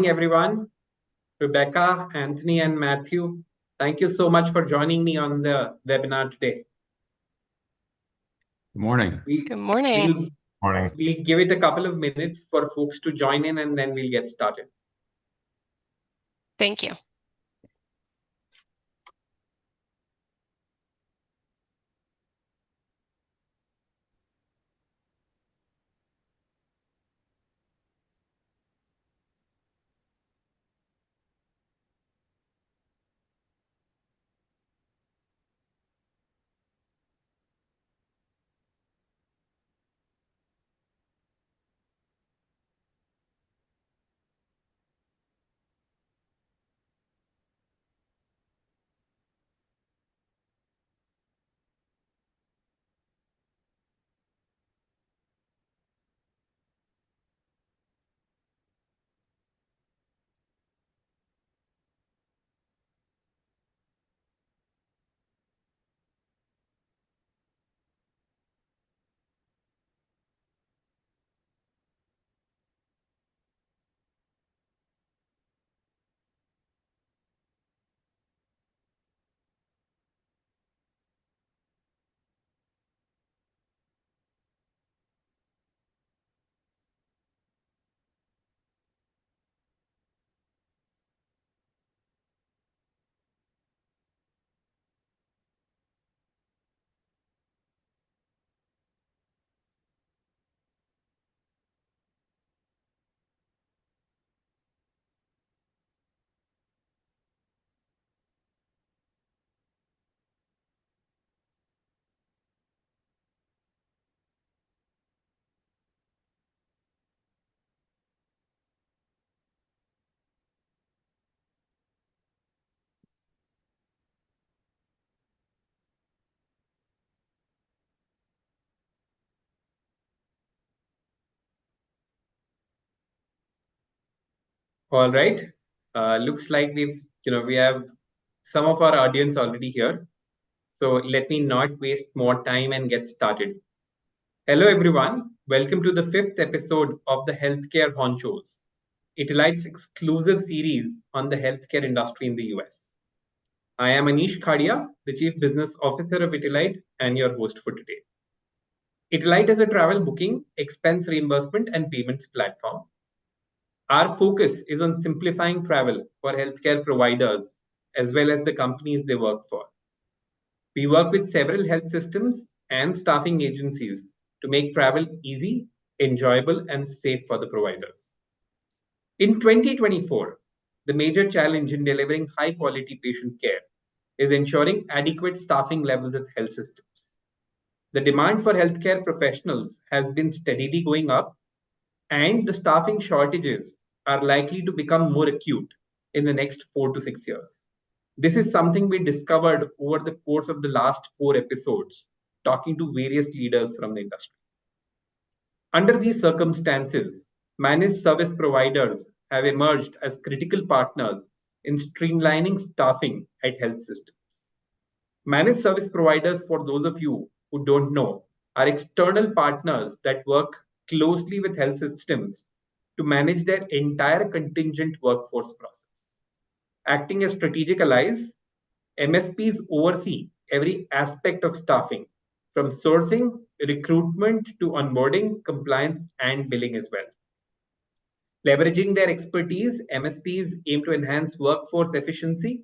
Everyone. Rebecca, Anthony, and Matthew, thank you so much for joining me on the webinar today. Good morning. Good morning. We'll give it a couple of minutes for folks to join in, and then we'll get started. Thank you. All right. Looks like we have some of our audience already here. So let me not waste more time and get started. Hello, everyone. Welcome to the 5th episode of the Healthcare Honchos, ITILITE's exclusive series on the healthcare industry in the US. I am Anish Khadia, the Chief Business Officer of ITILITE and your host for today. ITILITE is a travel booking, expense reimbursement, and payments platform. Our focus is on simplifying travel for healthcare providers as well as the companies they work for. We work with several health systems and staffing agencies to make travel easy, enjoyable, and safe for the providers. In 2024, the major challenge in delivering high-quality patient care is ensuring adequate staffing levels at health systems. The demand for healthcare professionals has been steadily going up, and the staffing shortages are likely to become more acute in the next 4 to 6 years. This is something we discovered over the course of the last 4 episodes, talking to various leaders from the industry. Under these circumstances, managed service providers have emerged as critical partners in streamlining staffing at health systems. Managed service providers, for those of you who don't know, are external partners that work closely with health systems to manage their entire contingent workforce process. Acting as strategic allies, MSPs oversee every aspect of staffing, from sourcing, recruitment to onboarding, compliance, and billing as well. Leveraging their expertise, MSPs aim to enhance workforce efficiency,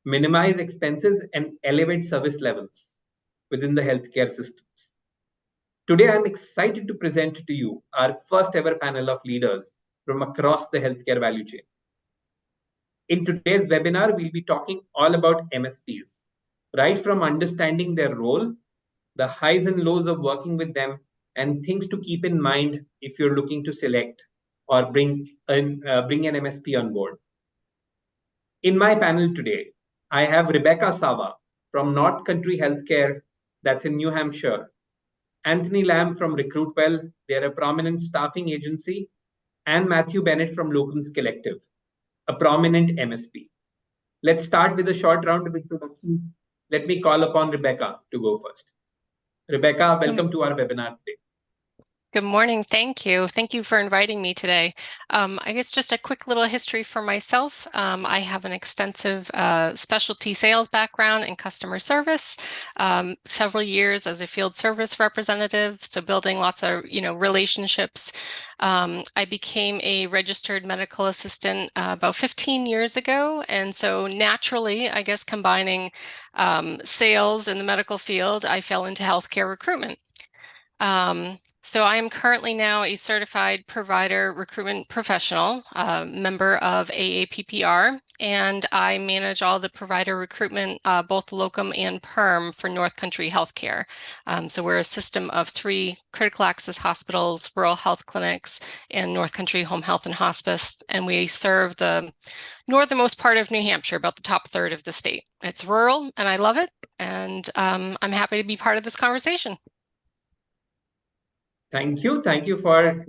minimize expenses, and elevate service levels within the healthcare systems. Today, I'm excited to present to you our first ever panel of leaders from across the healthcare value chain. In today's webinar, we'll be talking all about MSPs, right from understanding their role, the highs and lows of working with them, and things to keep in mind if you're looking to select or bring an MSP on board. In my panel today, I have Rebecca Sava from North Country Healthcare, that's in New Hampshire, Anthony Lamb from RecruitWell, they're a prominent staffing agency, and Matthew Bennett from Locums Collective, a prominent MSP. Let's start with a short round of introductions. Let me call upon Rebecca to go first. Rebecca, welcome to our webinar today. Good morning. Thank you. Thank you for inviting me today. I guess just a quick little history for myself. I have an extensive specialty sales background in customer service, several years as a field service representative, so building lots of, relationships. I became a registered medical assistant about 15 years ago, and so naturally, I guess combining sales in the medical field, I fell into healthcare recruitment. So I am currently now a certified provider recruitment professional, member of AAPPR, and I manage all the provider recruitment, both locum and perm for North Country Healthcare. So we're a system of 3 critical access hospitals, rural health clinics, and North Country Home Health and Hospice, and we serve the northernmost part of New Hampshire, about the top third of the state. It's rural, and I love it, and I'm happy to be part of this conversation. Thank you for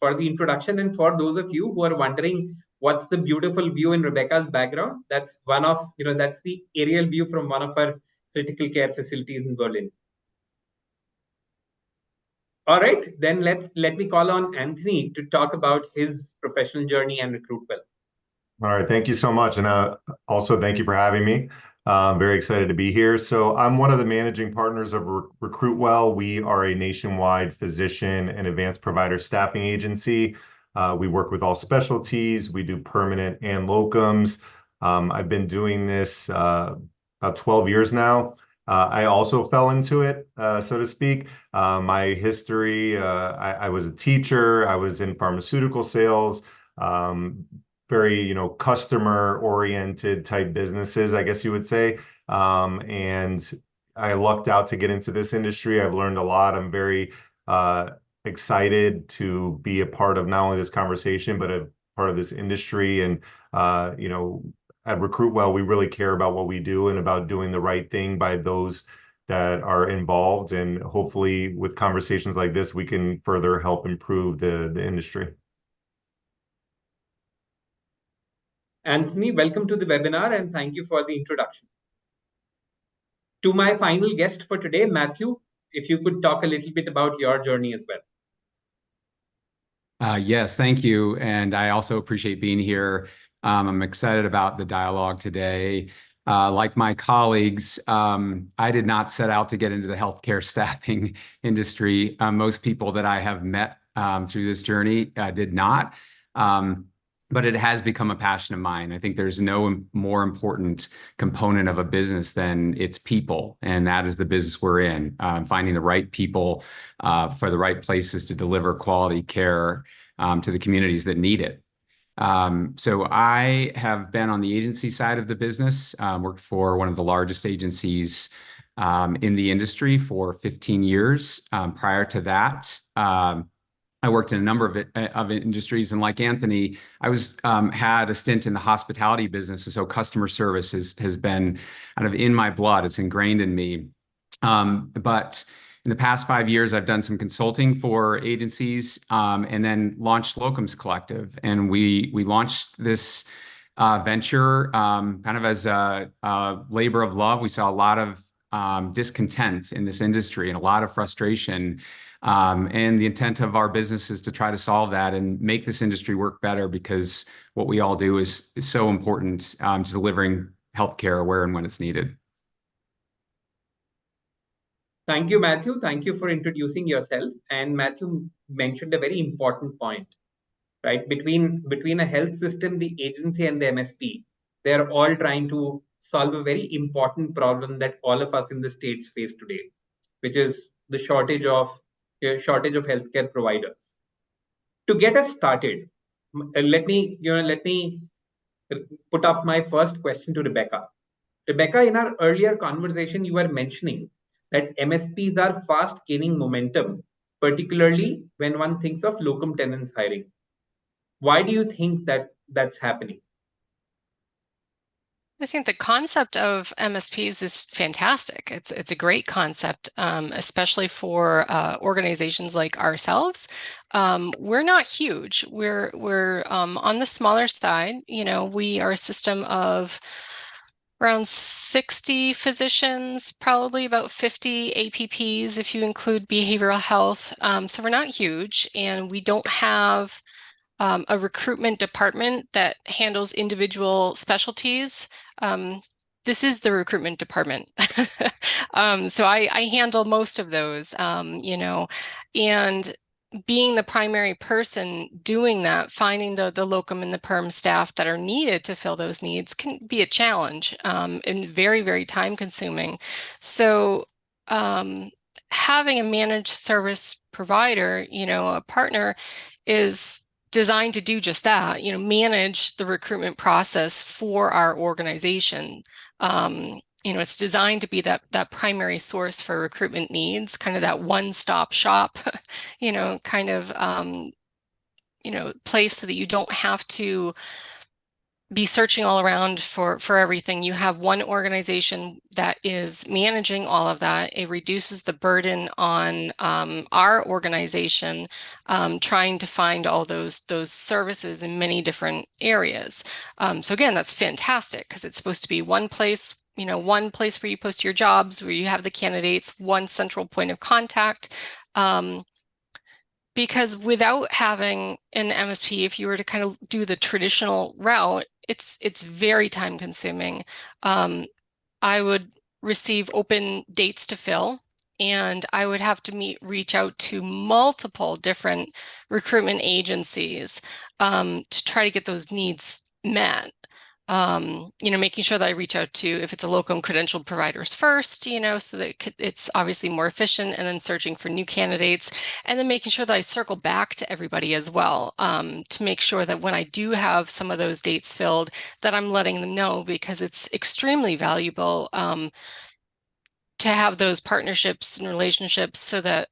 for the introduction, and for those of you who are wondering what's the beautiful view in Rebecca's background, that's one of that's the aerial view from one of our critical care facilities in Berlin. All right, then let me call on Anthony to talk about his professional journey and recruit well. All right, thank you so much. And also thank you for having me. I'm very excited to be here. So I'm one of the managing partners of RecruitWell. We are a nationwide physician and advanced provider staffing agency. We work with all specialties. We do permanent and locums. I've been doing this about 12 years now. I also fell into it, so to speak. My history, I was a teacher. I was in pharmaceutical sales. Um, Very, customer oriented type businesses, I guess you would say. And I lucked out to get into this industry. I've learned a lot. I'm very excited to be a part of not only this conversation, but a part of this industry. And, at RecruitWell, we really care about what we do and about doing the right thing by those that are involved. And hopefully with conversations like this, we can further help improve the industry. Anthony, welcome to the webinar, and thank you for the introduction. To my final guest for today, Matthew, if you could talk a little bit about your journey as well. Yes, thank you. And I also appreciate being here. I'm excited about the dialogue today. Like my colleagues, I did not set out to get into the healthcare staffing industry. Most people that I have met through this journey did not. But it has become a passion of mine. I think there's no more important component of a business than its people, and that is the business we're in, finding the right people for the right places to deliver quality care to the communities that need it. So I have been on the agency side of the business, worked for one of the largest agencies in the industry for 15 years. Prior to that, I worked in a number of industries, and like Anthony, I was had a stint in the hospitality business, so customer service has been kind of in my blood. It's ingrained in me. But in the past 5 years, I've done some consulting for agencies, and then launched Locums Collective, and we launched this venture kind of as a labor of love. We saw a lot of discontent in this industry and a lot of frustration. And the intent of our business is to try to solve that and make this industry work better, because what we all do is so important to delivering healthcare where and when it's needed. Thank you, Matthew. Thank you for introducing yourself. And Matthew mentioned a very important point, right? Between a health system, the agency, and the MSP, they're all trying to solve a very important problem that all of us in the States face today, which is the shortage of healthcare providers. To get us started, let me put up my first question to Rebecca. Rebecca, in our earlier conversation, you were mentioning that MSPs are fast gaining momentum, particularly when one thinks of locum tenens hiring. Why do you think that that's happening? I think the concept of MSPs is fantastic. It's a great concept, especially for organizations like ourselves. We're not huge. We're on the smaller side. We are a system of around 60 physicians, probably about 50 APPs if you include behavioral health. So we're not huge, and we don't have a recruitment department that handles individual specialties. This is the recruitment department. So I handle most of those, and being the primary person doing that, finding the locum and the perm staff that are needed to fill those needs can be a challenge, and very, very time consuming. So having a managed service provider, a partner, is designed to do just that, manage the recruitment process for our organization. It's designed to be that primary source for recruitment needs, kind of that one-stop shop, kind of, place so that you don't have to be searching all around for everything. You have one organization that is managing all of that. It reduces the burden on our organization trying to find all those services in many different areas. So again, that's fantastic because it's supposed to be one place, one place where you post your jobs, where you have the candidates, one central point of contact. Because without having an MSP, if you were to kind of do the traditional route, it's very time consuming. I would receive open dates to fill, and I would have to reach out to multiple different recruitment agencies to try to get those needs met. Making sure that I reach out to, if it's a locum, credentialed providers first, so that it's obviously more efficient, and then searching for new candidates, and then making sure that I circle back to everybody as well, to make sure that when I do have some of those dates filled, that I'm letting them know, because it's extremely valuable to have those partnerships and relationships, so that,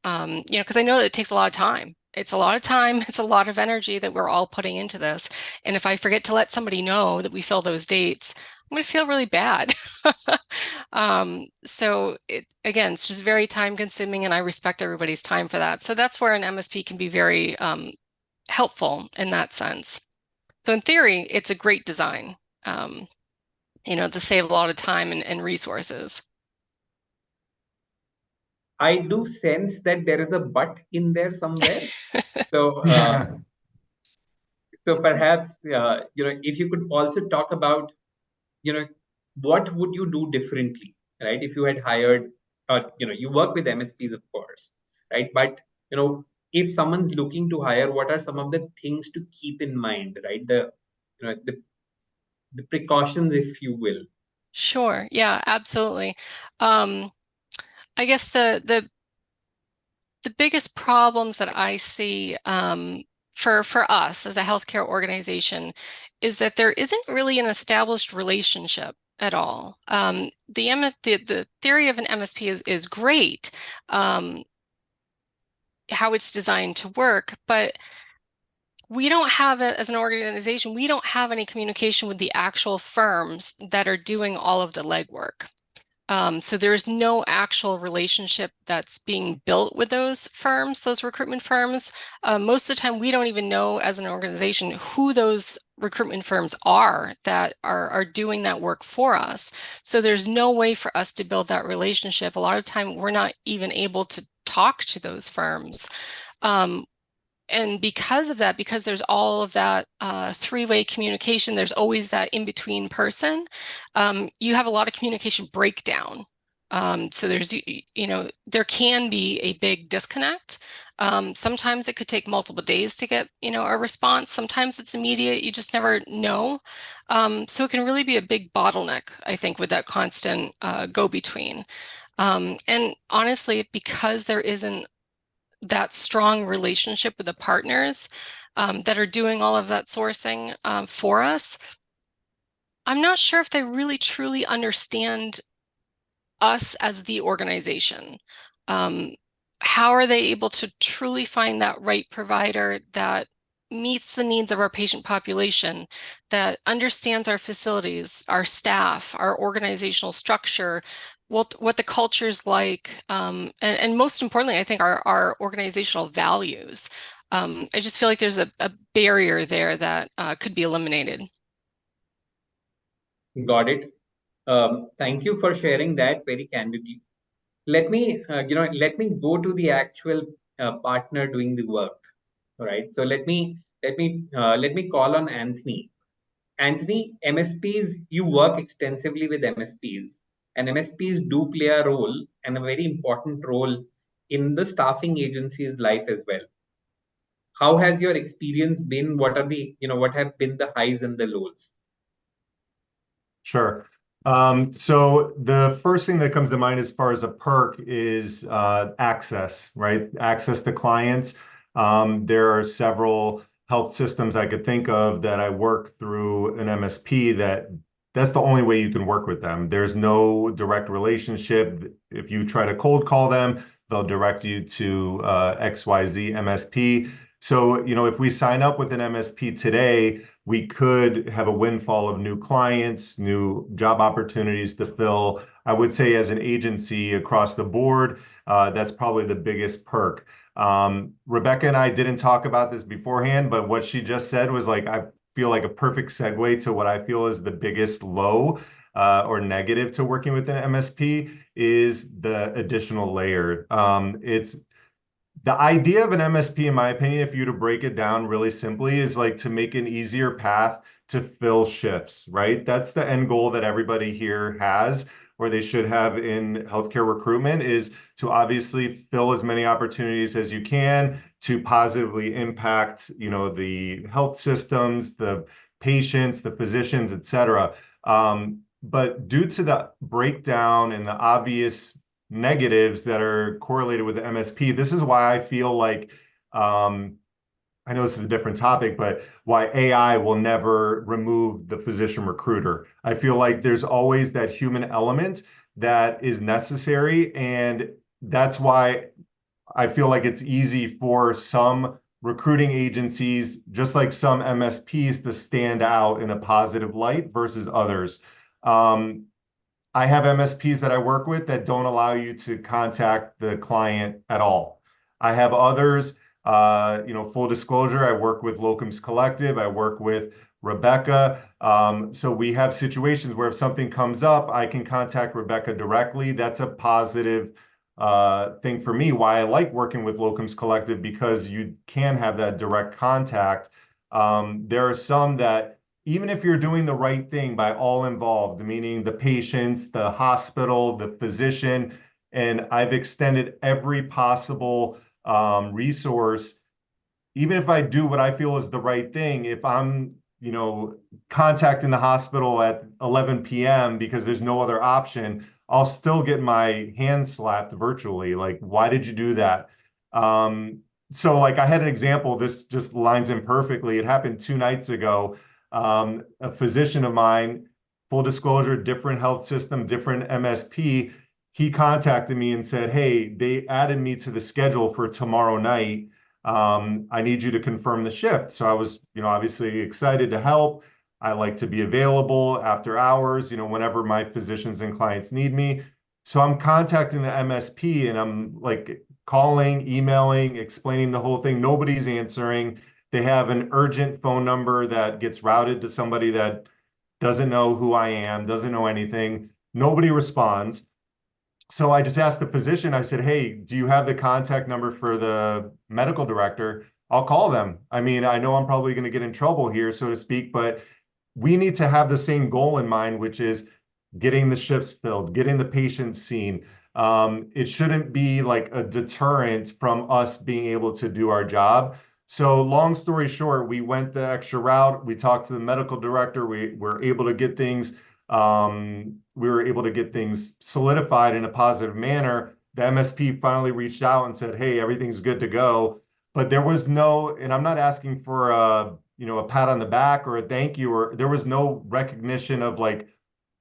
because I know that it takes a lot of time. It's a lot of time, it's a lot of energy that we're all putting into this. And if I forget to let somebody know that we fill those dates, I'm going to feel really bad. So again, it's just very time consuming, and I respect everybody's time for that. So that's where an MSP can be very helpful in that sense. So in theory, it's a great design, to save a lot of time and resources. I do sense that there is a but in there somewhere. So, so perhaps if you could also talk about what would you do differently, right? If you had hired, you work with MSPs, of course, right? But if someone's looking to hire, what are some of the things to keep in mind, right? The precautions, if you will. Sure. Yeah, absolutely. I guess the biggest problems that I see for us as a healthcare organization is that there isn't really an established relationship at all. The theory of an MSP is great, how it's designed to work, but we don't have it as an organization. We don't have any communication with the actual firms that are doing all of the legwork. So there's no actual relationship that's being built with those firms, those recruitment firms. Most of the time, we don't even know as an organization who those recruitment firms are that are doing that work for us. So there's no way for us to build that relationship. A lot of time, we're not even able to talk to those firms. And because of that, because there's all of that three-way communication, there's always that in-between person, you have a lot of communication breakdown. So there's, there can be a big disconnect. Sometimes it could take multiple days to get, a response. Sometimes it's immediate. You just never know. So it can really be a big bottleneck, I think, with that constant go-between. And honestly, because there isn't that strong relationship with the partners that are doing all of that sourcing for us, I'm not sure if they really truly understand us as the organization. How are they able to truly find that right provider that meets the needs of our patient population, that understands our facilities, our staff, our organizational structure, what the culture is like, and most importantly, I think our organizational values. I just feel like there's a barrier there that could be eliminated. Got it. Thank you for sharing that very candidly. Let me, let me go to the actual partner doing the work. All right. So let me call on Anthony. Anthony, MSPs, you work extensively with MSPs, and MSPs do play a role and a very important role in the staffing agency's life as well. How has your experience been? What are the, what have been the highs and the lows? Sure. So the first thing that comes to mind as far as a perk is access, right? Access to clients. There are several health systems I could think of that I work through an MSP that's the only way you can work with them. There's no direct relationship. If you try to cold call them, they'll direct you to XYZ MSP. So, if we sign up with an MSP today, we could have a windfall of new clients, new job opportunities to fill. I would say as an agency across the board, that's probably the biggest perk. Rebecca and I didn't talk about this beforehand, but what she just said was like, I feel like a perfect segue to what I feel is the biggest low or negative to working with an MSP is the additional layer. It's the idea of an MSP, in my opinion, if you were to break it down really simply, is like to make an easier path to fill shifts, right? That's the end goal that everybody here has, or they should have in healthcare recruitment, is to obviously fill as many opportunities as you can to positively impact, the health systems, the patients, the physicians, et cetera. But due to the breakdown and the obvious negatives that are correlated with the MSP. This is why I feel like, I know this is a different topic, but why AI will never remove the physician recruiter. I feel like there's always that human element that is necessary. And that's why I feel like it's easy for some recruiting agencies, just like some MSPs, to stand out in a positive light versus others. I have MSPs that I work with that don't allow you to contact the client at all. I have others, full disclosure, I work with Locums Collective, I work with Rebecca. So we have situations where if something comes up, I can contact Rebecca directly. That's a positive thing for me, why I like working with Locums Collective, because you can have that direct contact. There are some that, even if you're doing the right thing by all involved, meaning the patients, the hospital, the physician, and I've extended every possible resource, even if I do what I feel is the right thing, if I'm, contacting the hospital at 11 p.m. because there's no other option, I'll still get my hand slapped virtually. Like, why did you do that? So like I had an example, this just lines in perfectly. It happened 2 nights ago. A physician of mine, full disclosure, different health system, different MSP, he contacted me and said, hey, they added me to the schedule for tomorrow night. I need you to confirm the shift. So I was, obviously excited to help. I like to be available after hours, whenever my physicians and clients need me. So I'm contacting the MSP and I'm like calling, emailing, explaining the whole thing. Nobody's answering. They have an urgent phone number that gets routed to somebody that doesn't know who I am, doesn't know anything. Nobody responds. So I just asked the physician, I said, hey, do you have the contact number for the medical director? I'll call them. I mean, I know I'm probably going to get in trouble here, so to speak, but we need to have the same goal in mind, which is getting the shifts filled, getting the patients seen. It shouldn't be like a deterrent from us being able to do our job. So long story short, we went the extra route. We talked to the medical director. We were able to get things solidified in a positive manner. The MSP finally reached out and said, hey, everything's good to go. But there was no, and I'm not asking for a pat on the back or a thank you, or there was no recognition of like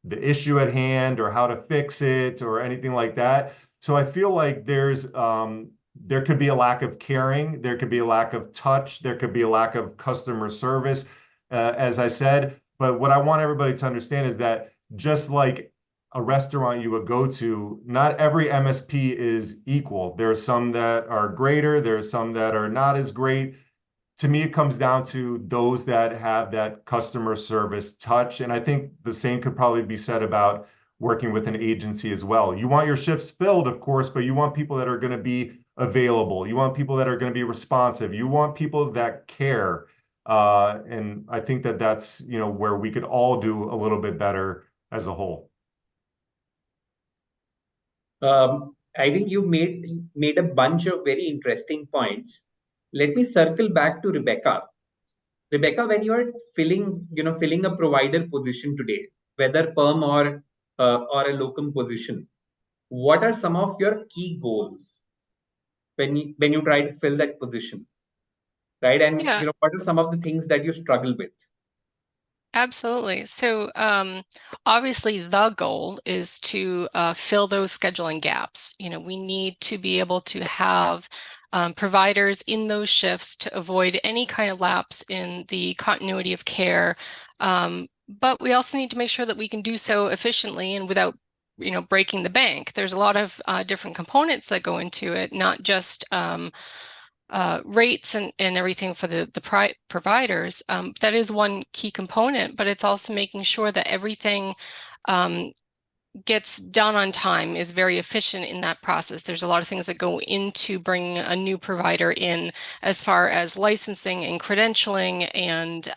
the issue at hand or how to fix it or anything like that. So I feel like there could be a lack of caring, there could be a lack of touch, there could be a lack of customer service, as I said. But what I want everybody to understand is that just like a restaurant you would go to, not every MSP is equal. There are some that are greater, there are some that are not as great. To me, it comes down to those that have that customer service touch. And I think the same could probably be said about working with an agency as well. You want your shifts filled, of course, but you want people that are going to be available. You want people that are going to be responsive. You want people that care. And I think that that's, where we could all do a little bit better as a whole. I think you made a bunch of very interesting points. Let me circle back to Rebecca. Rebecca, when you are filling a provider position today, whether perm or a locum position, what are some of your key goals when you try to fill that position, right? And Yeah. What are some of the things that you struggle with? Absolutely. So obviously the goal is to fill those scheduling gaps. We need to be able to have providers in those shifts to avoid any kind of lapse in the continuity of care. But we also need to make sure that we can do so efficiently and without breaking the bank. There's a lot of different components that go into it, not just rates and everything for the providers. That is one key component, but it's also making sure that everything gets done on time, is very efficient in that process. There's a lot of things that go into bringing a new provider in, as far as licensing and credentialing, and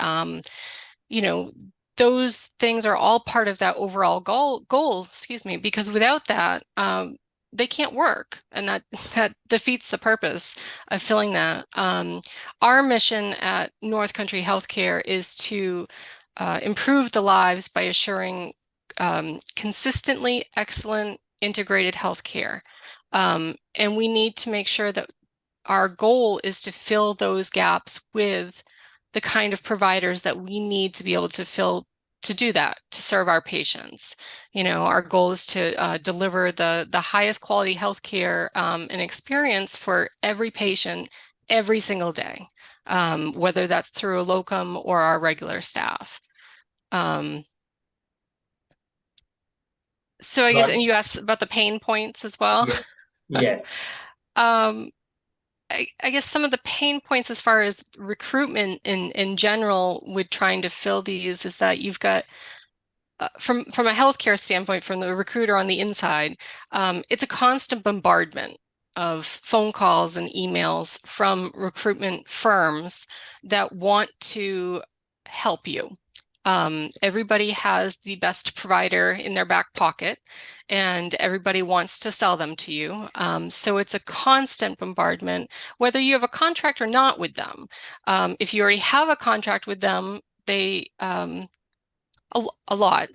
those things are all part of that overall goal, because without that, they can't work, and that defeats the purpose of filling that. Our mission at North Country Healthcare is to improve the lives by assuring consistently excellent integrated healthcare. And we need to make sure that our goal is to fill those gaps with the kind of providers that we need to be able to do that, to serve our patients. Our goal is to deliver the highest quality healthcare and experience for every patient every single day, whether that's through a locum or our regular staff. So I guess, and you asked about the pain points as well. Yes. I guess some of the pain points as far as recruitment in general with trying to fill these is that you've got, from a healthcare standpoint, from the recruiter on the inside, it's a constant bombardment of phone calls and emails from recruitment firms that want to help you. Everybody has the best provider in their back pocket, and everybody wants to sell them to you. So it's a constant bombardment, whether you have a contract or not with them. If you already have a contract with them, they a lot,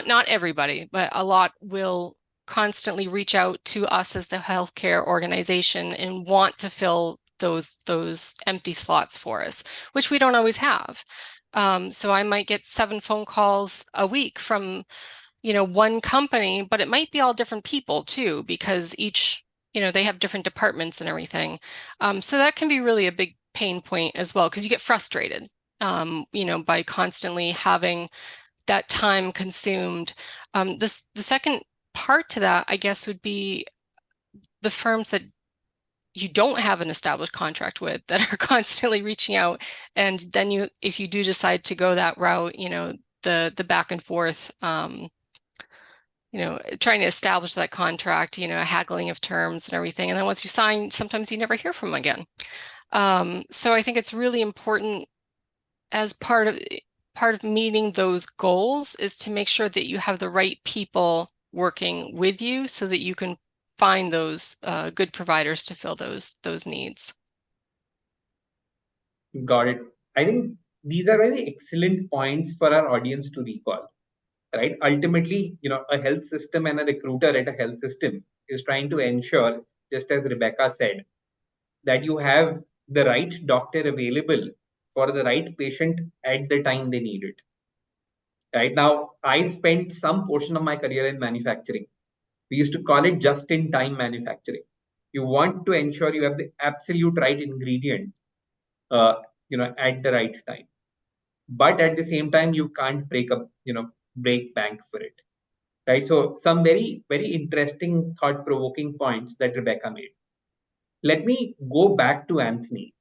not everybody, but a lot will constantly reach out to us as the healthcare organization and want to fill those empty slots for us, which we don't always have. So I might get 7 phone calls a week from, one company, but it might be all different people too, because each, they have different departments and everything. So that can be really a big pain point as well, because you get frustrated, by constantly having that time consumed. The second part to that, I guess, would be the firms that you don't have an established contract with that are constantly reaching out, and then if you do decide to go that route, the back and forth, trying to establish that contract, haggling of terms and everything, and then once you sign, sometimes you never hear from them again. So I think it's really important, as part of meeting those goals, is to make sure that you have the right people working with you so that you can find those good providers to fill those needs. Got it. I think these are very excellent points for our audience to recall, right? Ultimately, a health system and a recruiter at a health system is trying to ensure, just as Rebecca said, that you have the right doctor available for the right patient at the time they need it. Right now, I spent some portion of my career in manufacturing. We used to call it just-in-time manufacturing. You want to ensure you have the absolute right ingredient, at the right time. But at the same time, you can't break bank for it, right? So some very, very interesting, thought-provoking points that Rebecca made. Let me go back to Anthony.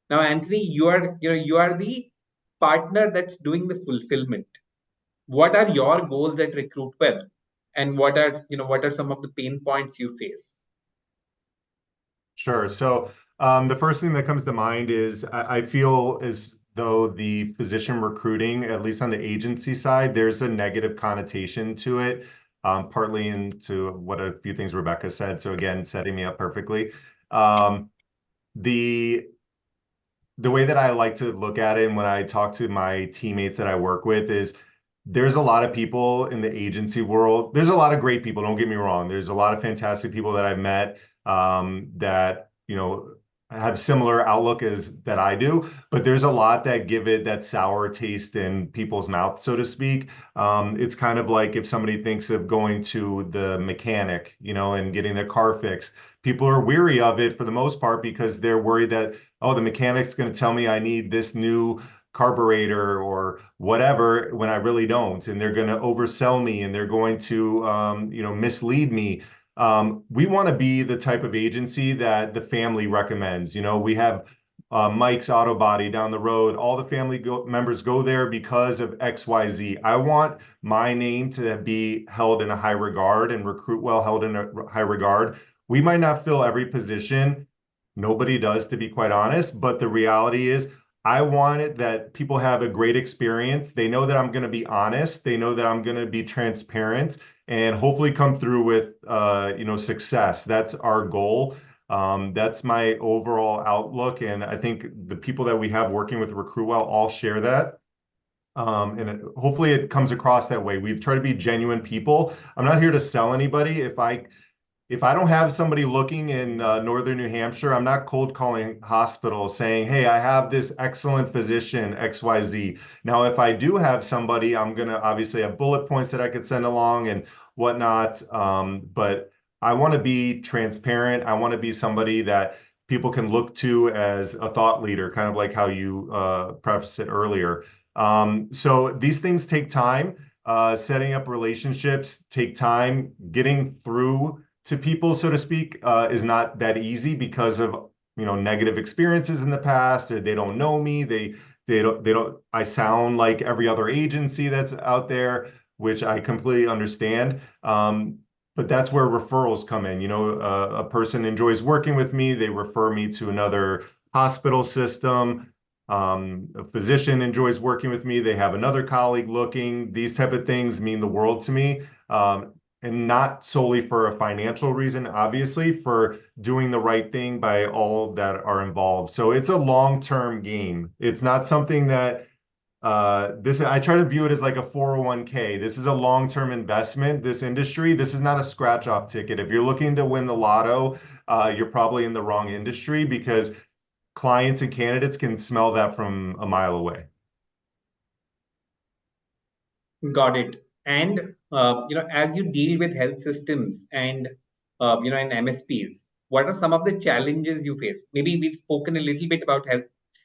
Now, Anthony, you are the partner that's doing the fulfillment. What are your goals at Recruit Well? and what are some of the pain points you face? Sure. So the first thing that comes to mind is I feel as though the physician recruiting, at least on the agency side, there's a negative connotation to it, partly into what a few things Rebecca said. So again, setting me up perfectly. The the way that I like to look at it and when I talk to my teammates that I work with is there's a lot of people in the agency world. There's a lot of great people, don't get me wrong. There's a lot of fantastic people that I've met that, have similar outlook as that I do, but there's a lot that give it that sour taste in people's mouth, so to speak. It's kind of like if somebody thinks of going to the mechanic, and getting their car fixed. People are weary of it for the most part because they're worried that, oh, the mechanic's going to tell me I need this new carburetor or whatever when I really don't, and they're going to oversell me and they're going to mislead me. We want to be the type of agency that the family recommends. We have Mike's Auto Body down the road. All the family members go there because of XYZ. I want my name to be held in a high regard and RecruitWell held in a high regard. We might not fill every position. Nobody does, to be quite honest. But the reality is, I want it that people have a great experience. They know that I'm going to be honest. They know that I'm going to be transparent and hopefully come through with, success. That's our goal. That's my overall outlook. And I think the people that we have working with RecruitWell all share that. Hopefully it comes across that way. We try to be genuine people. I'm not here to sell anybody. If I don't have somebody looking in northern New Hampshire, I'm not cold calling hospitals saying, hey, I have this excellent physician, XYZ. Now, if I do have somebody, I'm going to obviously have bullet points that I could send along and whatnot. But I want to be transparent. I want to be somebody that people can look to as a thought leader, kind of like how you prefaced it earlier. So these things take time. Setting up relationships take time. Getting through to people, so to speak, is not that easy because of negative experiences in the past, or they don't know me. They don't. I sound like every other agency that's out there, which I completely understand. But that's where referrals come in. A person enjoys working with me. They refer me to another hospital system. A physician enjoys working with me. They have another colleague looking. These type of things mean the world to me. And not solely for a financial reason, obviously, for doing the right thing by all that are involved. So it's a long-term game. It's not something that I try to view it as like a 401k. This is a long-term investment. This industry, this is not a scratch-off ticket. If you're looking to win the lotto, you're probably in the wrong industry because clients and candidates can smell that from a mile away. Got it. And as you deal with health systems and and MSPs, what are some of the challenges you face? Maybe we've spoken a little bit about health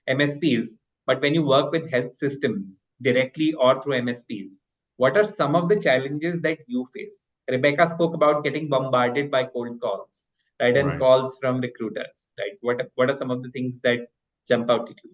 MSPs, but when you work with health systems directly or through MSPs, what are some of the challenges that you face? Rebecca spoke about getting bombarded by cold calls, right, and Right. calls from recruiters, right? What are some of the things that jump out at you?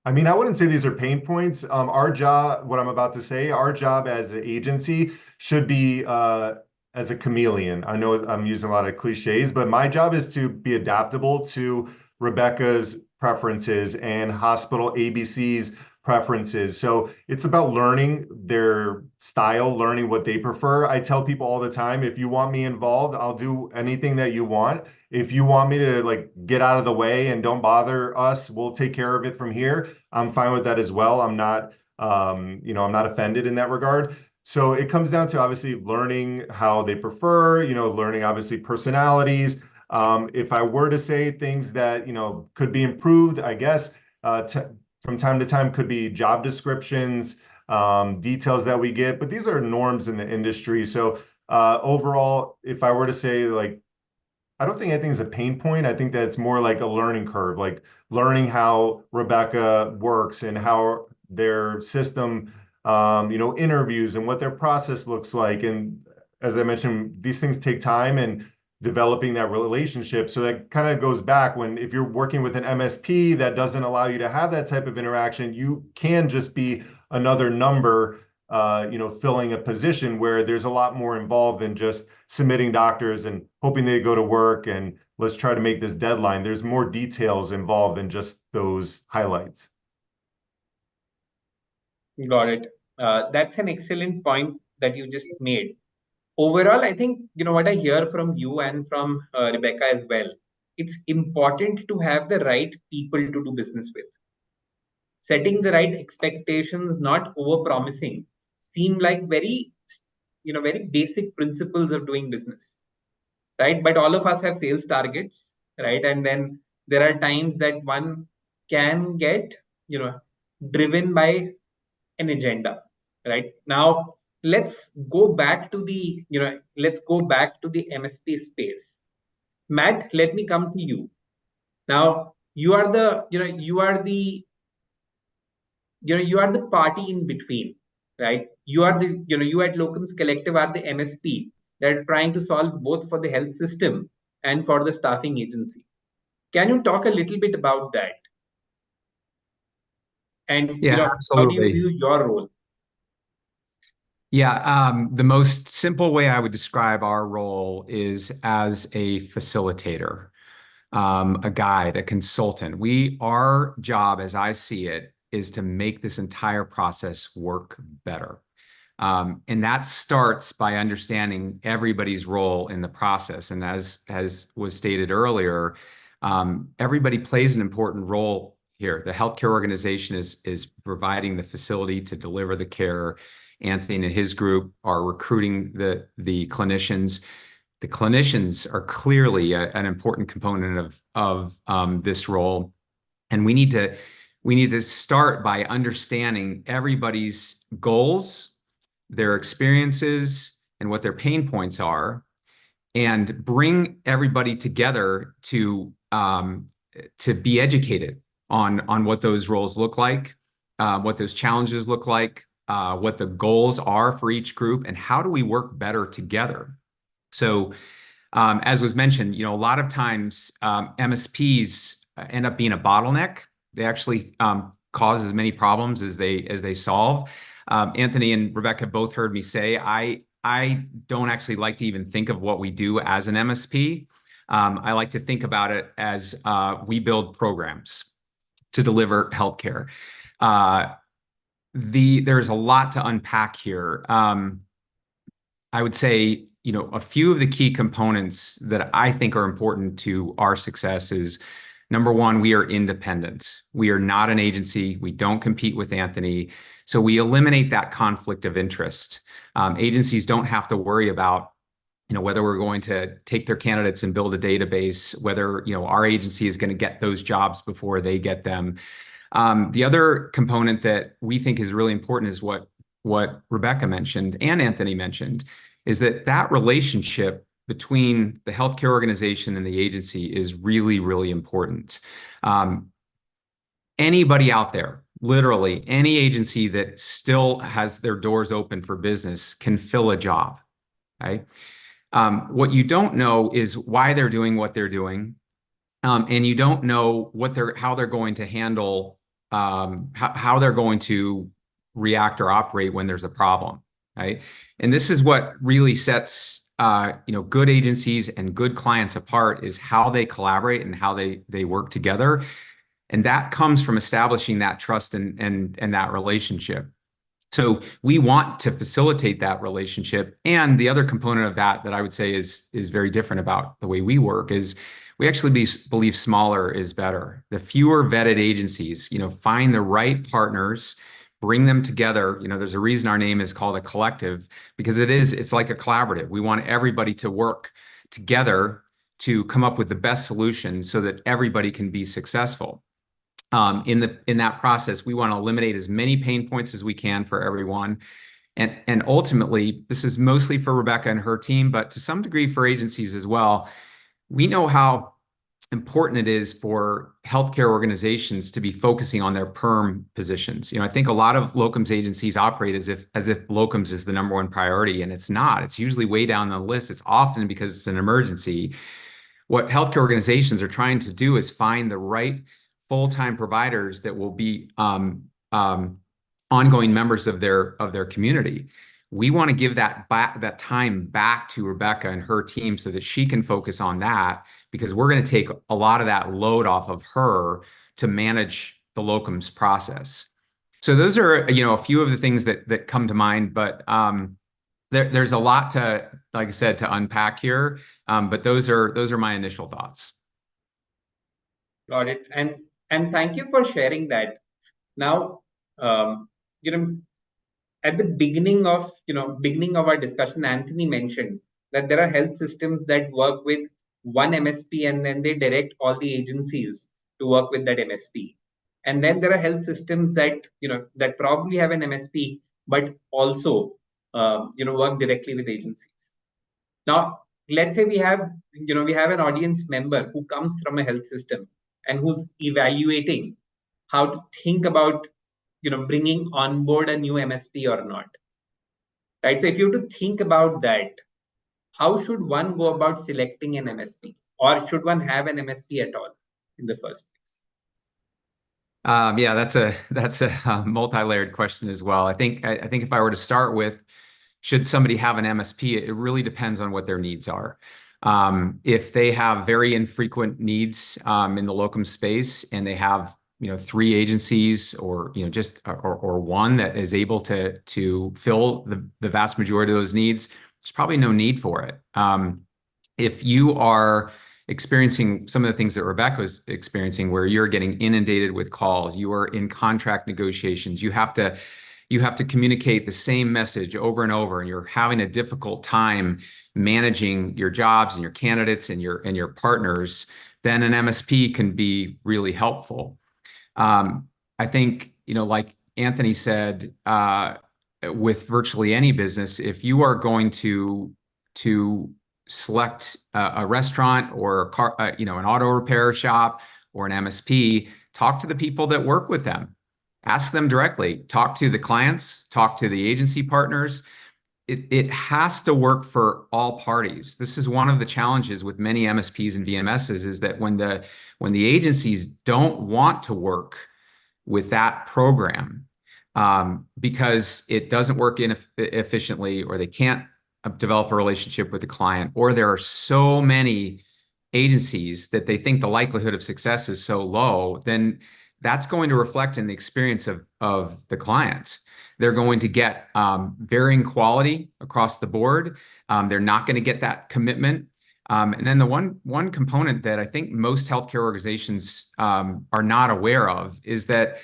I mean, I wouldn't say these are pain points. Our job, what I'm about to say, our job as an agency should be as a chameleon. I know I'm using a lot of cliches, but my job is to be adaptable to Rebecca's preferences and hospital ABC's preferences. So it's about learning their style, learning what they prefer. I tell people all the time, if you want me involved, I'll do anything that you want. If you want me to like get out of the way and don't bother us, we'll take care of it from here. I'm fine with that as well. I'm not, I'm not offended in that regard. So it comes down to obviously learning how they prefer, learning obviously personalities. If I were to say things that, could be improved, I guess, from time to time could be job descriptions, details that we get, but these are norms in the industry. So overall, if I were to say like, I don't think anything is a pain point. I think that it's more like a learning curve, like learning how Rebecca works and how their system, interviews and what their process looks like. And as I mentioned, these things take time and developing that relationship. So that kind of goes back when if you're working with an MSP that doesn't allow you to have that type of interaction, you can just be another number filling a position where there's a lot more involved than just submitting doctors and hoping they go to work and let's try to make this deadline. There's more details involved than just those highlights. Got it. That's an excellent point that you just made. Overall, I think, what I hear from you and from Rebecca as well, it's important to have the right people to do business with. Setting the right expectations, not over promising, seem like very basic principles of doing business, right? But all of us have sales targets, right? And then there are times that one can get, driven by an agenda, right? Now, let's go back to the MSP space. Matt, let me come to you. Now, you are the party in between, right? You at Locums Collective are the MSP that are trying to solve both for the health system and for the staffing agency. Can you talk a little bit about that? And how do you view your role? Yeah, the most simple way I would describe our role is as a facilitator, a guide, a consultant. Our job, as I see it, is to make this entire process work better. And that starts by understanding everybody's role in the process. And as was stated earlier, everybody plays an important role here. The healthcare organization is providing the facility to deliver the care. Anthony and his group are recruiting the clinicians. The clinicians are clearly an important component of this role, and we need to start by understanding everybody's goals, their experiences, and what their pain points are, and bring everybody together to be educated on what those roles look like, what those challenges look like, what the goals are for each group, and how do we work better together. So as was mentioned, a lot of times MSPs end up being a bottleneck. They actually cause as many problems as they solve. Anthony and Rebecca both heard me say, I don't actually like to even think of what we do as an MSP. I like to think about it as we build programs to deliver healthcare. There's a lot to unpack here. I would say, a few of the key components that I think are important to our success is, number one, we are independent. We are not an agency. We don't compete with Anthony. So we eliminate that conflict of interest. Agencies don't have to worry about, whether we're going to take their candidates and build a database, whether, our agency is going to get those jobs before they get them. The other component that we think is really important is what Rebecca mentioned and Anthony mentioned, is that relationship between the healthcare organization and the agency is really, really important. Anybody out there, literally any agency that still has their doors open for business can fill a job, right? What you don't know is why they're doing what they're doing, and you don't know how they're going to handle, how they're going to react or operate when there's a problem, right? And this is what really sets good agencies and good clients apart, is how they collaborate and how they work together. And that comes from establishing that trust and that relationship. So we want to facilitate that relationship. And the other component of that I would say is very different about the way we work is we actually believe smaller is better. The fewer vetted agencies, find the right partners, bring them together. There's a reason our name is called a collective, because it's like a collaborative. We want everybody to work together to come up with the best solutions so that everybody can be successful. In that process, we want to eliminate as many pain points as we can for everyone. And ultimately, this is mostly for Rebecca and her team, but to some degree for agencies as well. We know how important it is for healthcare organizations to be focusing on their perm positions. I think a lot of locums agencies operate as if locums is the number one priority, and it's not. It's usually way down the list. It's often because it's an emergency. What healthcare organizations are trying to do is find the right full-time providers that will be on ongoing members of their community. We want to give that time back to Rebecca and her team so that she can focus on that, because we're going to take a lot of that load off of her to manage the locums process. So those are, a few of the things that come to mind, but there's a lot to, like I said, to unpack here. But those are my initial thoughts. Got it. And thank you for sharing that. Now, you know, at the beginning of our discussion, Anthony mentioned that there are health systems that work with one MSP and then they direct all the agencies to work with that MSP. And then there are health systems that that probably have an MSP but also work directly with agencies. Now, let's say we have an audience member who comes from a health system and who's evaluating how to think about bringing on board a new MSP or not, right? So if you have to think about that, how should one go about selecting an MSP, or should one have an MSP at all in the first place? Yeah, that's a multi-layered question as well. I think if I were to start with, should somebody have an MSP, it really depends on what their needs are. If they have very infrequent needs in the locum space, and they have 3 agencies or just or one that is able to fill the vast majority of those needs, there's probably no need for it. If you are experiencing some of the things that Rebecca was experiencing, where you're getting inundated with calls, you are in contract negotiations, you have to communicate the same message over and over, and you're having a difficult time managing your jobs and your candidates and your partners, then an MSP can be really helpful. I think, like Anthony said, with virtually any business, if you are going to select a restaurant or an auto repair shop or an MSP, talk to the people that work with them. Ask them directly. Talk to the clients. Talk to the agency partners. It has to work for all parties. This is one of the challenges with many MSPs and VMSs, is that when the agencies don't want to work with that program because it doesn't work efficiently, or they can't develop a relationship with the client, or there are so many agencies that they think the likelihood of success is so low, then that's going to reflect in the experience of the client. They're going to get varying quality across the board. They're not going to get that commitment. And then the one component that I think most healthcare organizations are not aware of is that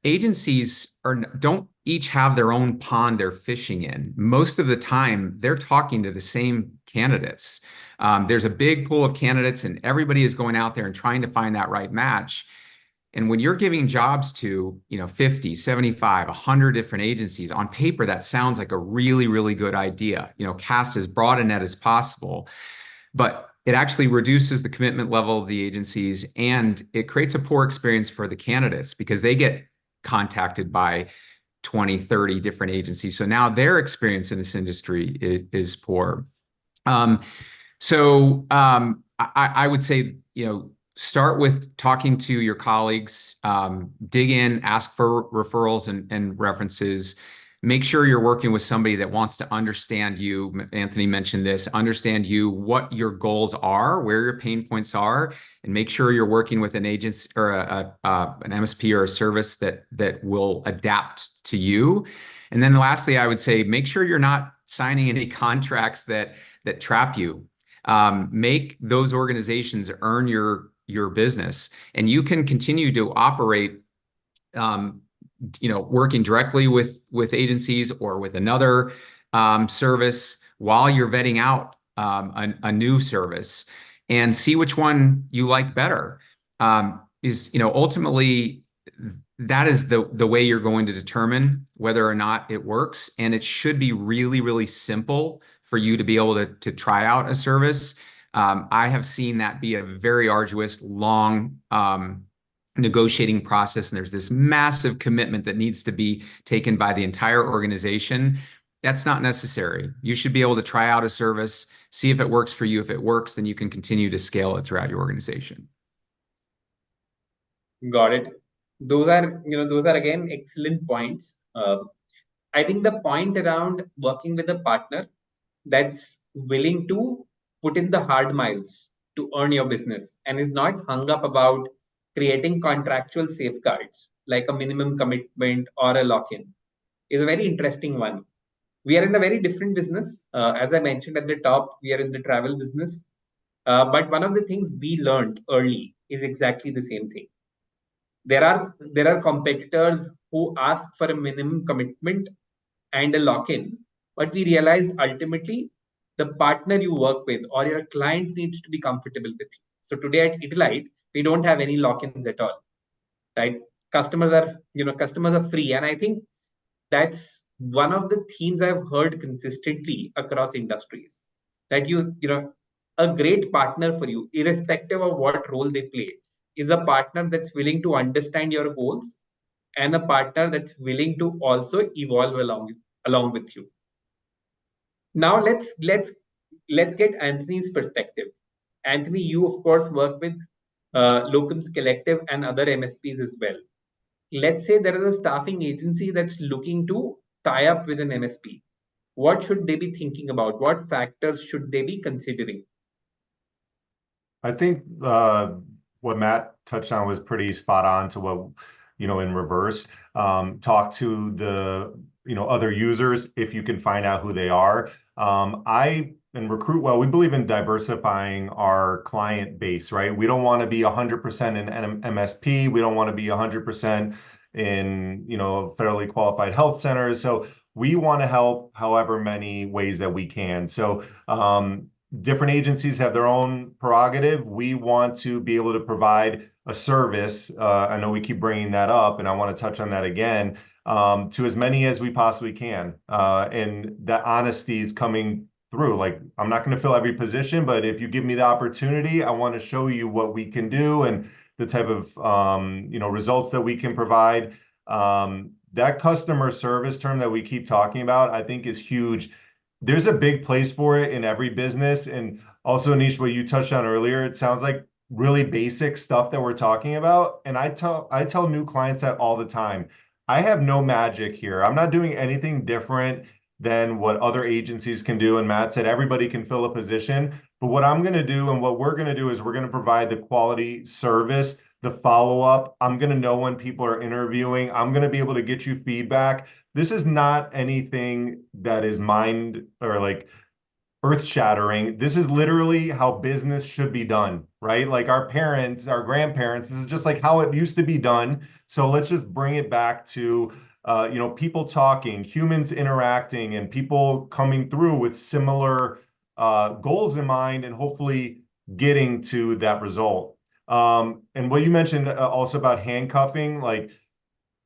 agencies don't each have their own pond they're fishing in. Most of the time, they're talking to the same candidates. There's a big pool of candidates, and everybody is going out there and trying to find that right match. And when you're giving jobs to 50, 75, 100 different agencies, on paper, that sounds like a really, really good idea. Cast as broad a net as possible. But it actually reduces the commitment level of the agencies, and it creates a poor experience for the candidates because they get contacted by 20, 30 different agencies. So now their experience in this industry is poor. I would say, start with talking to your colleagues, dig in, ask for referrals and references. Make sure you're working with somebody that wants to understand you. Anthony mentioned this, understand you, what your goals are, where your pain points are, and make sure you're working with an agency or an MSP or a service that will adapt to you. And then lastly, I would say, make sure you're not signing any contracts that trap you. Make those organizations earn your business, and you can continue to operate working directly with agencies or with another service while you're vetting out a new service, and see which one you like better. Ultimately, that is the way you're going to determine whether or not it works. And it should be really, really simple for you to be able to try out a service. I have seen that be a very arduous, long negotiating process, and there's this massive commitment that needs to be taken by the entire organization. That's not necessary. You should be able to try out a service, see if it works for you. If it works, then you can continue to scale it throughout your organization. Got it. those are again excellent points. I think the point around working with a partner that's willing to put in the hard miles to earn your business and is not hung up about creating contractual safeguards like a minimum commitment or a lock-in is a very interesting one. We are in a very different business. As I mentioned at the top, we are in the travel business. But one of the things we learned early is exactly the same thing. There are competitors who ask for a minimum commitment and a lock-in, but we realized ultimately the partner you work with or your client needs to be comfortable with you. So today at ITILITE, we don't have any lock-ins at all, right? Customers are free, and I think that's one of the themes I've heard consistently across industries. That a great partner for you, irrespective of what role they play, is a partner that's willing to understand your goals and a partner that's willing to also evolve along with you. Now let's get Anthony's perspective. Anthony, you of course work with Locums Collective and other MSPs as well. Let's say there is a staffing agency that's looking to tie up with an MSP. What should they be thinking about? What factors should they be considering? I think what Matt touched on was pretty spot on to what, in reverse. Talk to the, other users if you can find out who they are. In Recruit Well, we believe in diversifying our client base, right? We don't want to be 100% in MSP. We don't want to be 100% in, federally qualified health centers. So we want to help however many ways that we can. So different agencies have their own prerogative. We want to be able to provide a service. I know we keep bringing that up, and I want to touch on that again, to as many as we possibly can. And that honesty is coming through. Like, I'm not going to fill every position, but if you give me the opportunity, I want to show you what we can do and the type of results that we can provide. That customer service term that we keep talking about, I think, is huge. There's a big place for it in every business. And also, Anish, what you touched on earlier, it sounds like really basic stuff that we're talking about. And I tell new clients that all the time. I have no magic here. I'm not doing anything different than what other agencies can do. And Matt said everybody can fill a position. But what I'm going to do and what we're going to do is we're going to provide the quality service, the follow-up. I'm going to know when people are interviewing. I'm going to be able to get you feedback. This is not anything that is mind or like earth-shattering. This is literally how business should be done, right? Like our parents, our grandparents, this is just like how it used to be done. So let's just bring it back to people talking, humans interacting, and people coming through with similar goals in mind, and hopefully getting to that result. And what you mentioned also about handcuffing, like,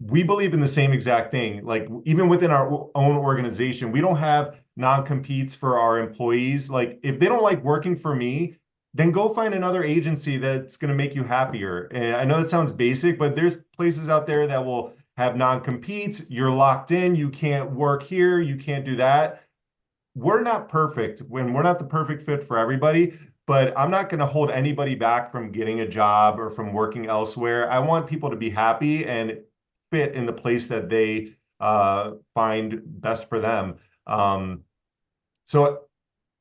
we believe in the same exact thing. Like, even within our own organization, we don't have non-competes for our employees. Like, if they don't like working for me, then go find another agency that's going to make you happier. And I know that sounds basic, but there's places out there that will have non-competes. You're locked in. You can't work here. You can't do that. We're not perfect. When we're not the perfect fit for everybody, but I'm not going to hold anybody back from getting a job or from working elsewhere. I want people to be happy and fit in the place that they find best for them. So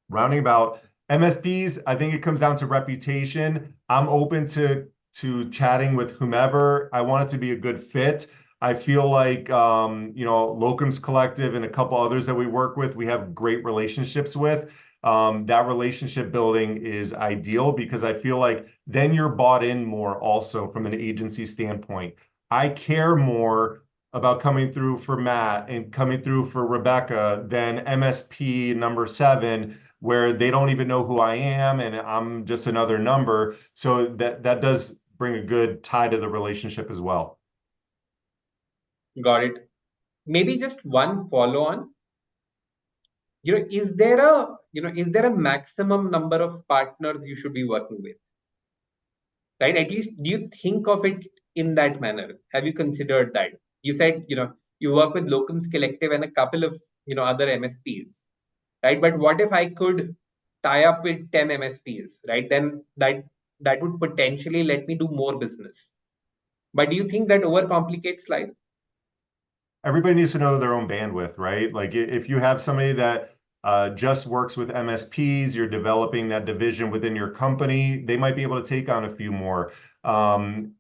rounding about MSPs, I think it comes down to reputation. I'm open to chatting with whomever. I want it to be a good fit. I feel like Locums Collective and a couple others that we work with, we have great relationships with. That relationship building is ideal because I feel like then you're bought in more also from an agency standpoint. I care more about coming through for Matt and coming through for Rebecca than MSP number 7, where they don't even know who I am and I'm just another number. So that does bring a good tie to the relationship as well. Got it. Maybe just one follow on. Is there a maximum number of partners you should be working with? Right? At least do you think of it in that manner? Have you considered that? You said, you work with Locums Collective and a couple of, other MSPs, right? But what if I could tie up with 10 MSPs, right? Then that would potentially let me do more business. But do you think that overcomplicates life? Everybody needs to know their own bandwidth, right? Like if you have somebody that just works with MSPs, you're developing that division within your company, they might be able to take on a few more. Um,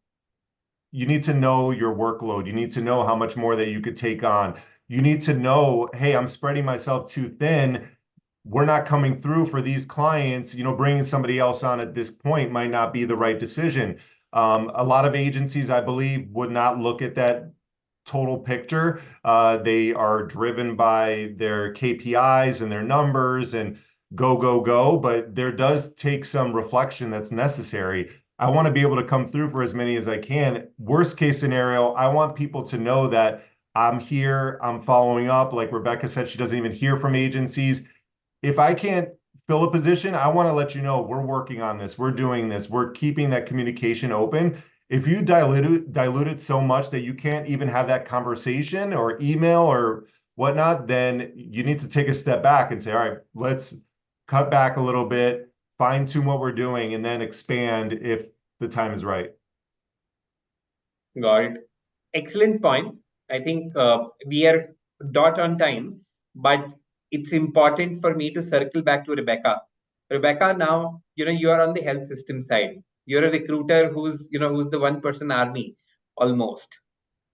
you need to know your workload. You need to know how much more that you could take on. You need to know, hey, I'm spreading myself too thin. We're not coming through for these clients. Bringing somebody else on at this point might not be the right decision. A lot of agencies, I believe, would not look at that total picture. They are driven by their KPIs and their numbers and go, go, go. But there does take some reflection that's necessary. I want to be able to come through for as many as I can. Worst case scenario, I want people to know that I'm here, I'm following up. Like Rebecca said, she doesn't even hear from agencies. If I can't fill a position, I want to let you know we're working on this, we're doing this, we're keeping that communication open. If you dilute it so much that you can't even have that conversation or email or whatnot, then you need to take a step back and say, all right, let's cut back a little bit, fine tune what we're doing, and then expand if the time is right. Got it. Excellent point. I think we are dot on time, but it's important for me to circle back to Rebecca. Rebecca, now you are on the health system side. You're a recruiter who's the one-person army almost,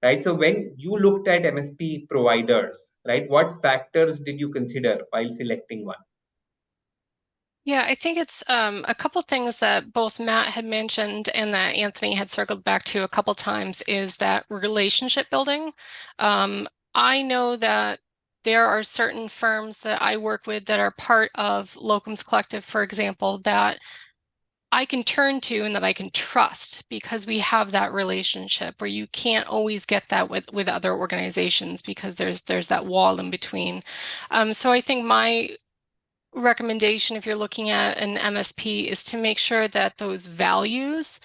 right? So when you looked at MSP providers, right, what factors did you consider while selecting one? Yeah, I think it's a couple things that both Matt had mentioned and that Anthony had circled back to a couple times is that relationship building. I know that there are certain firms that I work with that are part of Locums Collective, for example, that I can turn to and that I can trust because we have that relationship where you can't always get that with other organizations because there's that wall in between. So I think my recommendation if you're looking at an MSP is to make sure that those values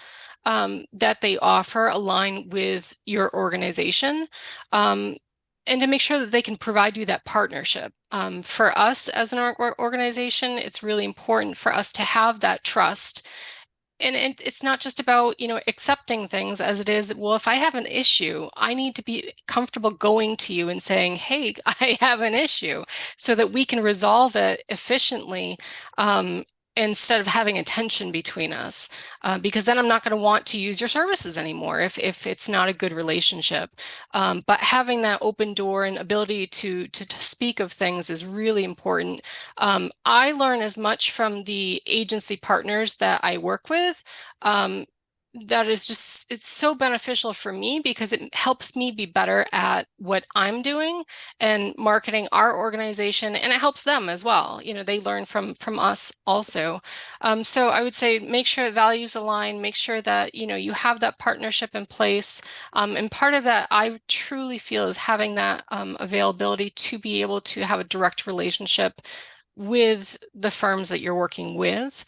that they offer align with your organization, and to make sure that they can provide you that partnership. For us as an organization, it's really important for us to have that trust. And it's not just about, accepting things as it is. Well, if I have an issue, I need to be comfortable going to you and saying, hey, I have an issue, so that we can resolve it efficiently, instead of having a tension between us, because then I'm not going to want to use your services anymore if it's not a good relationship. But having that open door and ability to speak of things is really important. I learn as much from the agency partners that I work with. That is just, it's so beneficial for me because it helps me be better at what I'm doing and marketing our organization, and it helps them as well. They learn from us also. So I would say make sure values align, make sure that you have that partnership in place. And part of that I truly feel is having that availability to be able to have a direct relationship with the firms that you're working with,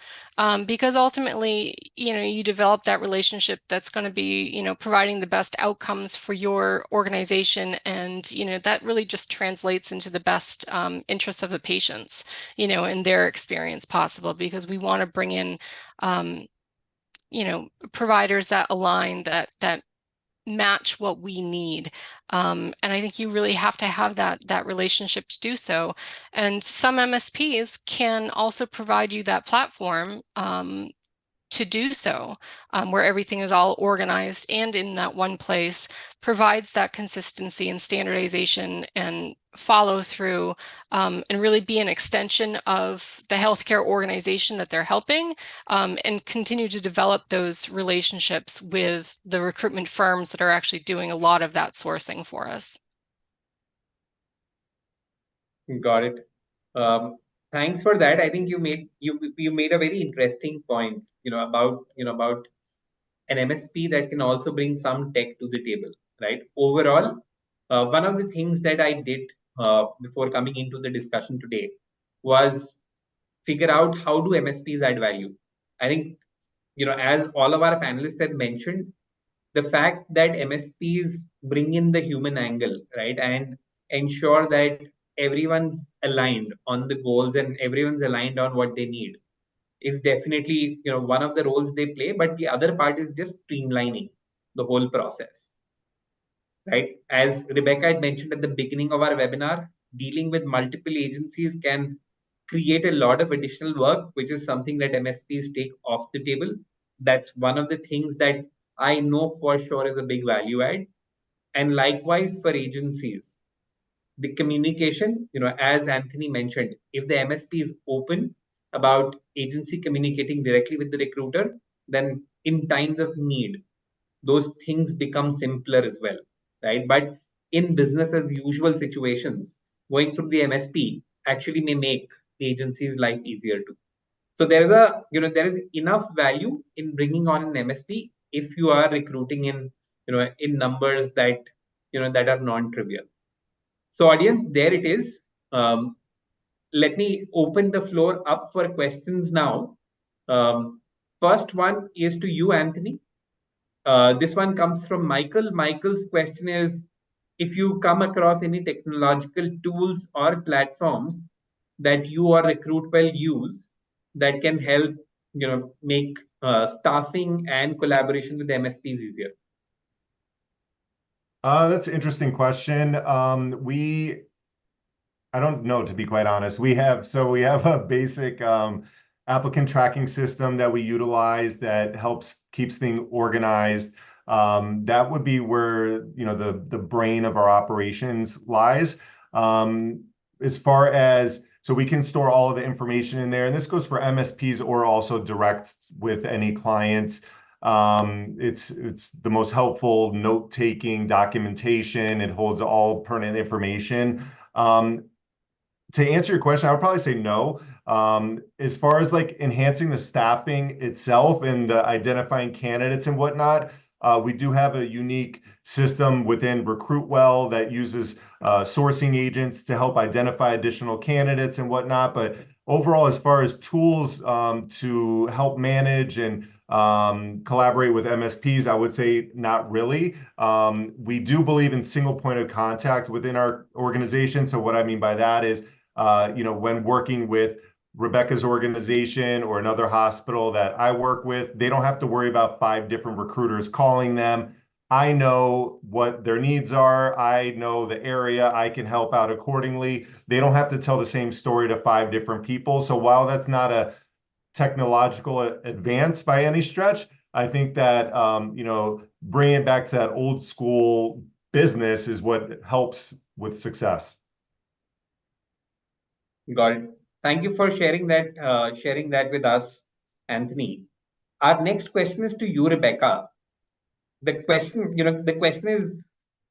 because ultimately, you develop that relationship that's going to be, providing the best outcomes for your organization, and that really just translates into the best interests of the patients, and their experience possible, because we want to bring in, providers that align, that match what we need. And I think you really have to have that relationship to do so. And some MSPs can also provide you that platform to do so, where everything is all organized and in that one place, provides that consistency and standardization and follow through, and really be an extension of the healthcare organization that they're helping, and continue to develop those relationships with the recruitment firms that are actually doing a lot of that sourcing for us. Got it. Thanks for that. I think you made a very interesting point, about an MSP that can also bring some tech to the table, right? Overall, one of the things that I did before coming into the discussion today was figure out how do MSPs add value. I think, as all of our panelists had mentioned, the fact that MSPs bring in the human angle, right, and ensure that everyone's aligned on the goals and everyone's aligned on what they need is definitely one of the roles they play. But the other part is just streamlining the whole process, right? As Rebecca had mentioned at the beginning of our webinar, dealing with multiple agencies can create a lot of additional work, which is something that MSPs take off the table. That's one of the things that I know for sure is a big value add. And likewise for agencies, the communication, as Anthony mentioned, if the MSP is open about agency communicating directly with the recruiter, then in times of need, those things become simpler as well, right? But in business as usual situations, going through the MSP actually may make the agency's life easier too. So there is enough value in bringing on an MSP if you are recruiting in numbers that are non-trivial. So audience, there it is. Let me open the floor up for questions now. First one is to you, Anthony. This one comes from Michael. Michael's question is, if you come across any technological tools or platforms that you or RecruitWell use that can help, make staffing and collaboration with MSPs easier. That's an interesting question. I don't know, to be quite honest. We have a basic applicant tracking system that we utilize that keeps things organized. That would be where the brain of our operations lies. As far as so we can store all of the information in there, and this goes for MSPs or also direct with any clients. It's the most helpful note-taking documentation. It holds all pertinent information. To answer your question, I would probably say no. As far as like enhancing the staffing itself and identifying candidates and whatnot, we do have a unique system within RecruitWell that uses sourcing agents to help identify additional candidates and whatnot. But overall, as far as tools to help manage and collaborate with MSPs, I would say not really. We do believe in single point of contact within our organization. So what I mean by that is, when working with Rebecca's organization or another hospital that I work with, they don't have to worry about 5 different recruiters calling them. I know what their needs are. I know the area. I can help out accordingly. They don't have to tell the same story to 5 different people. So while that's not a technological advance by any stretch, I think that bringing it back to that old school business is what helps with success. Got it. Thank you for sharing that with us, Anthony. Our next question is to you, Rebecca. The question is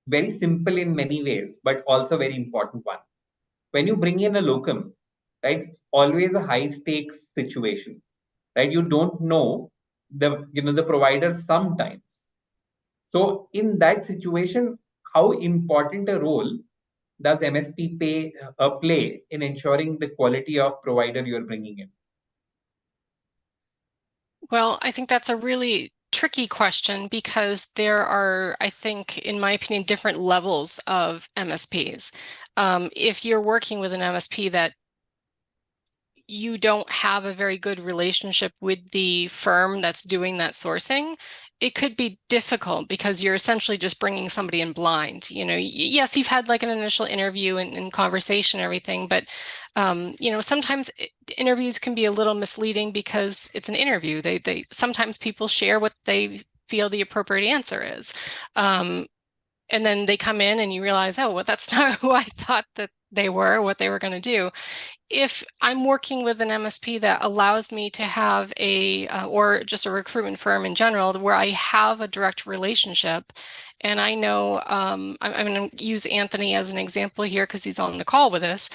very simple in many ways, but also very important one. When you bring in a locum, right, it's always a high stakes situation, right? You don't know the provider sometimes. So in that situation, how important a role does MSP play in ensuring the quality of provider you're bringing in? Well, I think that's a really tricky question because there are, I think, in my opinion, different levels of MSPs. If you're working with an MSP that you don't have a very good relationship with the firm that's doing that sourcing, it could be difficult because you're essentially just bringing somebody in blind. Yes, you've had like an initial interview and conversation and everything, but sometimes interviews can be a little misleading because it's an interview. They sometimes people share what they feel the appropriate answer is. And then they come in and you realize, oh, well, that's not who I thought that they were, what they were going to do. If I'm working with an MSP that allows me to have or just a recruitment firm in general, where I have a direct relationship, and I know, I'm going to use Anthony as an example here because he's on the call with us.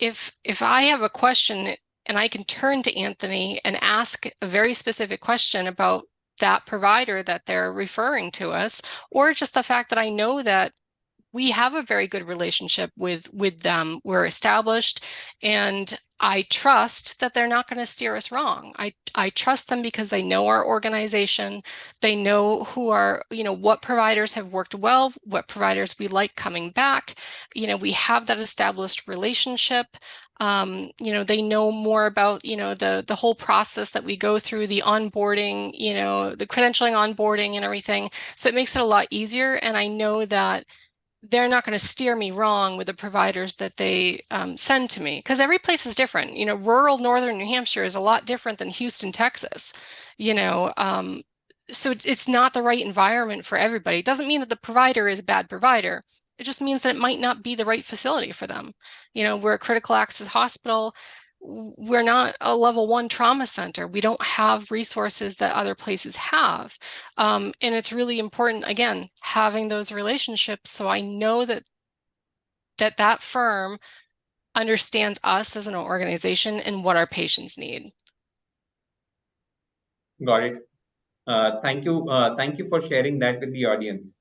If I have a question and I can turn to Anthony and ask a very specific question about that provider that they're referring to us, or just the fact that I know that we have a very good relationship with them. We're established, and I trust that they're not going to steer us wrong. I trust them because they know our organization. They know who are, what providers have worked well, what providers we like coming back. We have that established relationship. They know more about, the whole process that we go through, the onboarding, the credentialing, onboarding, and everything. So it makes it a lot easier. And I know that they're not going to steer me wrong with the providers that they send to me, because every place is different. Rural northern New Hampshire is a lot different than Houston, Texas. So it's not the right environment for everybody. It doesn't mean that the provider is a bad provider. It just means that it might not be the right facility for them. We're a critical access hospital. We're not a level 1 trauma center. We don't have resources that other places have. And it's really important, again, having those relationships, so I know that firm understands us as an organization and what our patients need. Got it. Thank you. Thank you for sharing that with the audience.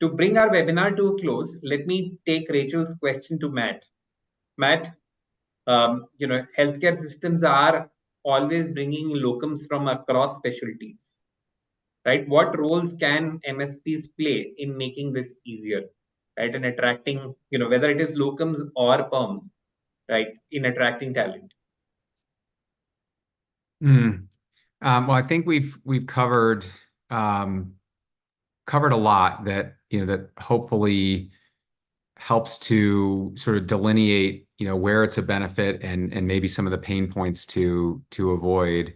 To bring our webinar to a close, let me take Rachel's question to Matt. Matt, healthcare systems are always bringing locums from across specialties, right? What roles can MSPs play in making this easier, right? And attracting, whether it is locums or perm, right, in attracting talent. Well, I think we've covered a lot that that hopefully helps to sort of delineate where it's a benefit and maybe some of the pain points to avoid.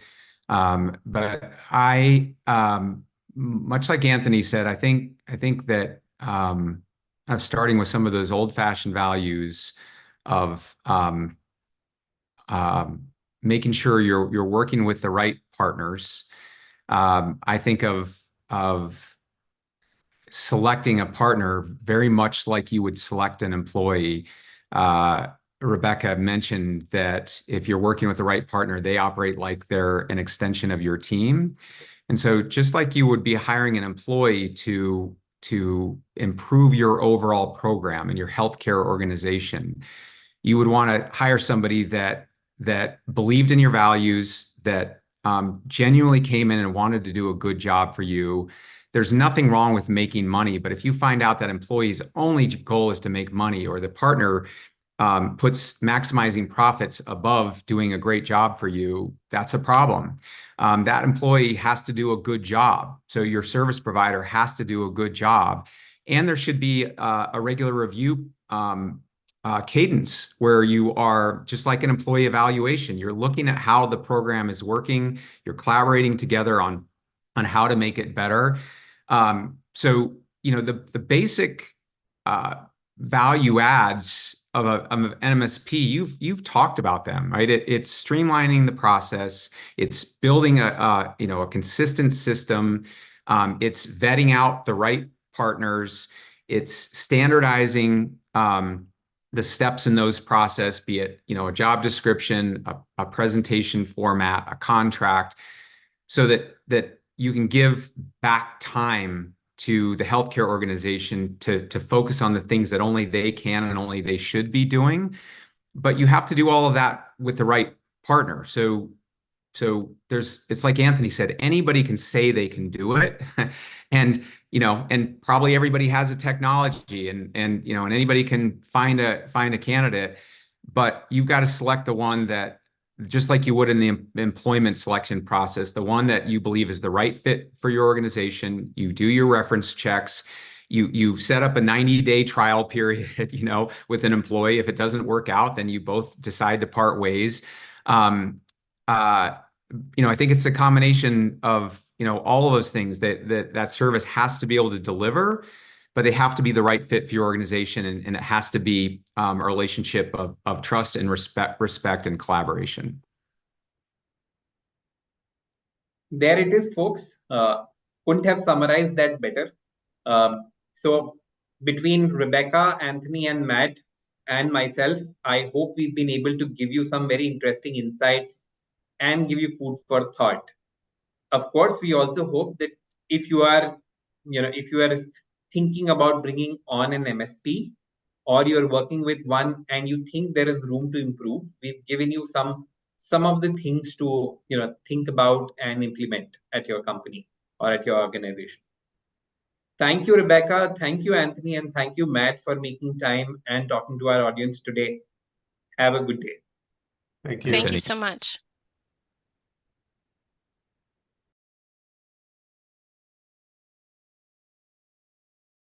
But I much like Anthony said, I think that starting with some of those old-fashioned values of making sure you're working with the right partners. I think of selecting a partner very much like you would select an employee. Rebecca mentioned that if you're working with the right partner, they operate like they're an extension of your team. And so just like you would be hiring an employee to improve your overall program and your healthcare organization, you would want to hire somebody that believed in your values, that genuinely came in and wanted to do a good job for you. There's nothing wrong with making money, but if you find out that employee's only goal is to make money, or the partner puts maximizing profits above doing a great job for you, that's a problem. That employee has to do a good job. So your service provider has to do a good job. And there should be a regular review cadence where you are, just like an employee evaluation, you're looking at how the program is working, you're collaborating together on how to make it better. So, the basic value adds of an MSP, you've talked about them, right? It's streamlining the process. It's building a consistent system. It's vetting out the right partners. It's standardizing the steps in those process, be it a job description, a presentation format, a contract, so that you can give back time to the healthcare organization to focus on the things that only they can and only they should be doing. But you have to do all of that with the right partner. So it's like Anthony said, anybody can say they can do it. And probably everybody has a technology, and anybody can find a candidate, but you've got to select the one that, just like you would in the employment selection process, the one that you believe is the right fit for your organization. You do your reference checks. You set up a 90-day trial period, with an employee. If it doesn't work out, then you both decide to part ways. I think it's a combination of all of those things that service has to be able to deliver, but they have to be the right fit for your organization, and it has to be a relationship of trust and respect and collaboration. There it is, folks. Couldn't have summarized that better. So between Rebecca, Anthony, and Matt, and myself, I hope we've been able to give you some very interesting insights and give you food for thought. Of course, we also hope that if you are thinking about bringing on an MSP, or you're working with one and you think there is room to improve, we've given you some of the things to think about and implement at your company or at your organization. Thank you, Rebecca. Thank you, Anthony, and thank you, Matt, for making time and talking to our audience today. Have a good day. Thank you. Thank you so much.